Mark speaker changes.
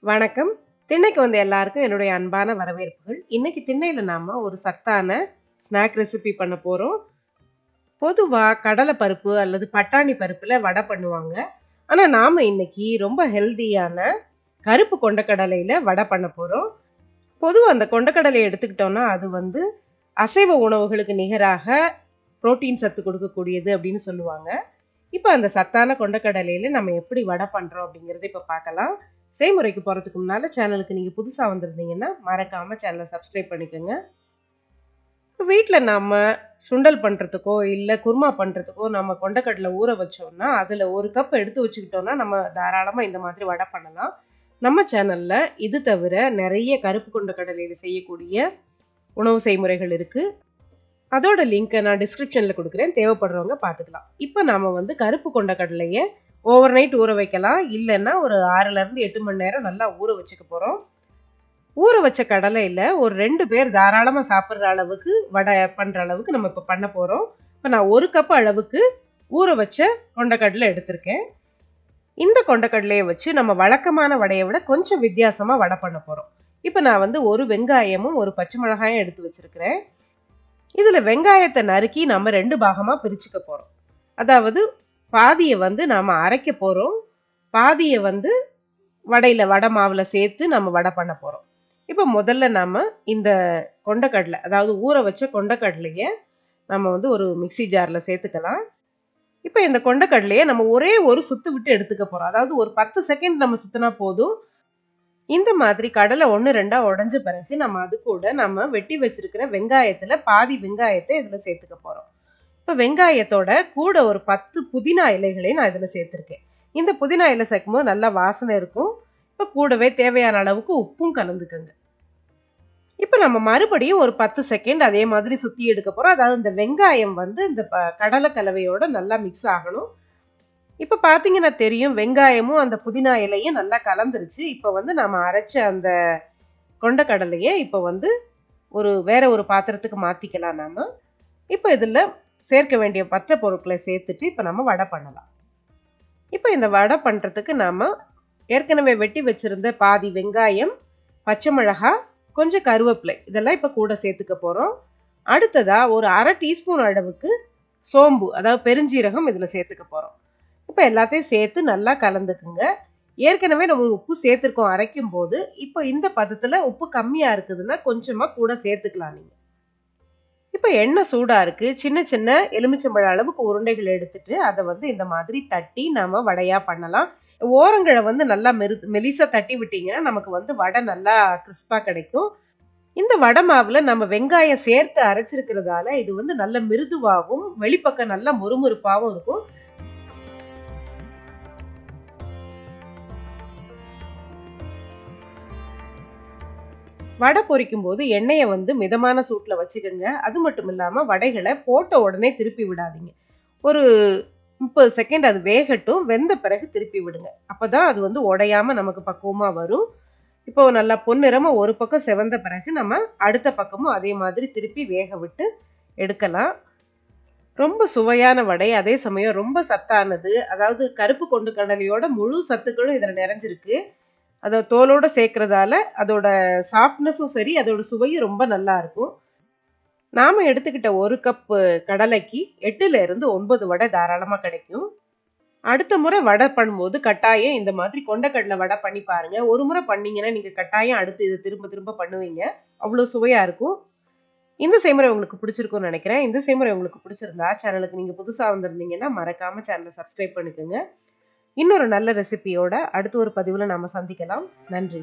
Speaker 1: வணக்கம். திண்ணைக்கு வந்த எல்லாருக்கும் என்னுடைய அன்பான வரவேற்புகள். இன்னைக்கு திண்ணையில நாம ஒரு சத்தான ஸ்நாக் ரெசிபி பண்ண போறோம். பொதுவா கடலை பருப்பு அல்லது பட்டாணி பருப்புல வடை பண்ணுவாங்க. ஆனா நாம இன்னைக்கு ரொம்ப ஹெல்தியான கருப்பு கொண்டக்கடலையில வடை பண்ண போறோம். பொதுவா அந்த கொண்டக்கடலையை எடுத்துக்கிட்டோம்னா அது அசைவ உணவுகளுக்கு நிகராக புரோட்டீன் சத்து கொடுக்கக்கூடியது அப்படின்னு சொல்லுவாங்க. இப்ப அந்த சத்தான கொண்டக்கடலையில நம்ம எப்படி வடை பண்றோம் அப்படிங்கறத இப்ப பார்க்கலாம். செய்முறைக்கு போறதுக்கு முன்னால சேனலுக்கு நீங்க புதுசா வந்திருந்தீங்கன்னா மறக்காம சேனலை சப்ஸ்கிரைப் பண்ணிக்கோங்க. வீட்டுல நாம சுண்டல் பண்றதுக்கோ இல்ல குருமா பண்றதுக்கோ நம்ம கொண்டக்கடலை ஊற வச்சோம்னா அதுல ஒரு கப் எடுத்து வச்சுக்கிட்டோம்னா நம்ம தாராளமா இந்த மாதிரி வடை பண்ணலாம். நம்ம சேனல்ல இது தவிர நிறைய கருப்பு கொண்டக்கடலையில செய்யக்கூடிய உணவு செய்முறைகள் இருக்கு. அதோட லிங்கை நான் டிஸ்கிரிப்ஷன்ல கொடுக்குறேன், தேவைப்படுறவங்க பார்த்துக்கலாம். இப்போ நாம கருப்பு கொண்டக்கடலையை ஓவர் நைட் ஊற வைக்கலாம். இல்லைன்னா ஒரு 6ல இருந்து 8 மணி நேரம் நல்லா ஊற வச்சுக்க போறோம். ஊற வச்ச கடலையில ஒரு 2 பேர் தாராளமா சாப்பிட்ற அளவுக்கு வடை பண்ற அளவுக்கு நம்ம இப்ப பண்ண போறோம். இப்ப நான் 1 கப் அளவுக்கு ஊற வச்ச கொண்டக்கடலை எடுத்திருக்கேன். இந்த கொண்டக்கடலையை வச்சு நம்ம வழக்கமான வடையை விட கொஞ்சம் வித்தியாசமா வடை பண்ண போறோம். இப்ப நான் ஒரு வெங்காயமும் ஒரு பச்சை மிளகாயும் எடுத்து வச்சிருக்கிறேன். இதுல வெங்காயத்தை நறுக்கி நம்ம 2 பாகமா பிரிச்சுக்க போறோம். அதாவது பாதியை நாம அரைக்க போறோம், பாதியை வடையில வடை மாவுல சேர்த்து நம்ம வடை பண்ண போறோம். இப்ப முதல்ல நாம இந்த கொண்டக்கடலை, அதாவது ஊற வச்ச கொண்டக்கடலைய நம்ம ஒரு மிக்சி ஜார்ல சேர்த்துக்கலாம். இப்ப இந்த கொண்டக்கடலைய நம்ம ஒரே ஒரு சுத்து விட்டு எடுத்துக்க போறோம். அதாவது ஒரு 10 செகண்ட் நம்ம சுத்தினா போதும். இந்த மாதிரி கடலை 1-2 உடைஞ்ச பிறகு நம்ம அது கூட நம்ம வெட்டி வச்சிருக்கிற வெங்காயத்துல பாதி வெங்காயத்தை இதுல சேர்த்துக்க போறோம். இப்ப வெங்காயத்தோட கூட ஒரு 10 புதினா இலைகளையும் நான் இதுல சேர்த்திருக்கேன். இந்த புதினா இலை சேர்க்கும்போது நல்லா வாசனை இருக்கும். இப்ப கூடவே தேவையான அளவுக்கு உப்பும் கலந்துக்கங்க. இப்ப நம்ம மறுபடியும் ஒரு 10 செகண்ட் அதே மாதிரி சுத்தி எடுக்க போறோம். அதாவது இந்த வெங்காயம் இந்த கடலை கலவையோட நல்லா மிக்ஸ் ஆகணும். இப்ப பாத்தீங்கன்னா தெரியும், வெங்காயமும் அந்த புதினா இலையும் நல்லா கலந்துருச்சு. இப்ப நாம அரைச்ச அந்த கொண்டக்கடலையை இப்ப வேற ஒரு பாத்திரத்துக்கு மாத்திக்கலாம் நாம. இப்ப இதுல சேர்க்க வேண்டிய பச்சை பொருட்களை சேர்த்துட்டு இப்ப நம்ம வடை பண்ணலாம். இப்ப இந்த வடை பண்றதுக்கு நாம ஏற்கனவே வெட்டி வச்சிருந்த பாதி வெங்காயம், பச்சை மிளகாய், கொஞ்சம் கருவேப்பிலை இதெல்லாம் இப்ப கூட சேர்த்துக்க போறோம். அடுத்ததா ஒரு 1/2 டீஸ்பூன் அளவுக்கு சோம்பு, அதாவது பெருஞ்சீரகம் இதுல சேர்த்துக்க போறோம். இப்ப எல்லாத்தையும் சேர்த்து நல்லா கலந்துக்குங்க. ஏற்கனவே நம்ம உப்பு சேர்த்திருக்கோம் அரைக்கும் போது. இப்ப இந்த பதத்துல உப்பு கம்மியா இருக்குதுன்னா கொஞ்சமா கூட சேர்த்துக்கலாம் நீங்க. இப்ப எண்ணெய் சூடா இருக்கு. சின்ன சின்ன எலுமிச்சம்பழ அளவுக்கு உருண்டைகள் எடுத்துட்டு அதை இந்த மாதிரி தட்டி நாம வடையா பண்ணலாம். ஓரங்களை நல்லா மெலிசா தட்டி விட்டீங்கன்னா நமக்கு வடை நல்லா கிறிஸ்பா கிடைக்கும். இந்த வடை மாவுல நம்ம வெங்காயம் சேர்த்து அரைச்சிருக்கிறதால இது நல்ல மிருதுவாகவும் வெளிப்பக்கம் நல்லா முறுமுறுப்பாவும் இருக்கும். வடை பொரிக்கும் போது எண்ணெயை மிதமான சூட்டுல வச்சுக்கோங்க. அது மட்டும் இல்லாம வடைகளை போட்ட உடனே திருப்பி விடாதீங்க. ஒரு 30 செகண்ட் அது வேகட்டும். வெந்த பிறகு திருப்பி விடுங்க. அப்பதான் அது உடையாம நமக்கு பக்குவமா வரும். இப்போ நல்லா பொன்னிறமா ஒரு பக்கம் செவந்த பிறகு நம்ம அடுத்த பக்கமும் அதே மாதிரி திருப்பி வேக விட்டு எடுக்கலாம். ரொம்ப சுவையான வடை, அதே சமயம் ரொம்ப சத்தானது. அதாவது கருப்பு கொண்டக்கடலையோட முழு சத்துக்களும் இதுல நிறைஞ்சிருக்கு. அதை தோலோட சேர்க்கறதால அதோட சாஃப்ட்னஸும் சரி, அதோட சுவையும் ரொம்ப நல்லா இருக்கும். நாம எடுத்துக்கிட்ட 1 கப் கடலைக்கு 8ல இருந்து 9 வடை தாராளமா கிடைக்கும். அடுத்த முறை வடை பண்ணும்போது கட்டாயம் இந்த மாதிரி கொண்டக்கடலை வடை பண்ணி பாருங்க. ஒரு முறை பண்ணீங்கன்னா நீங்க கட்டாயம் அடுத்து இதை திரும்ப திரும்ப பண்ணுவீங்க. அவ்வளவு சுவையா இருக்கும். இந்த செய்முறை உங்களுக்கு பிடிச்சிருக்கும்னு நினைக்கிறேன். இந்த செய்முறை உங்களுக்கு பிடிச்சிருந்தா சேனலுக்கு நீங்க புதுசா வந்திருந்தீங்கன்னா மறக்காம சேனலை சப்ஸ்கிரைப் பண்ணிக்கோங்க. இன்னொரு நல்ல ரெசிபியோட அடுத்த ஒரு பதிவுல நாம சந்திக்கலாம். நன்றி.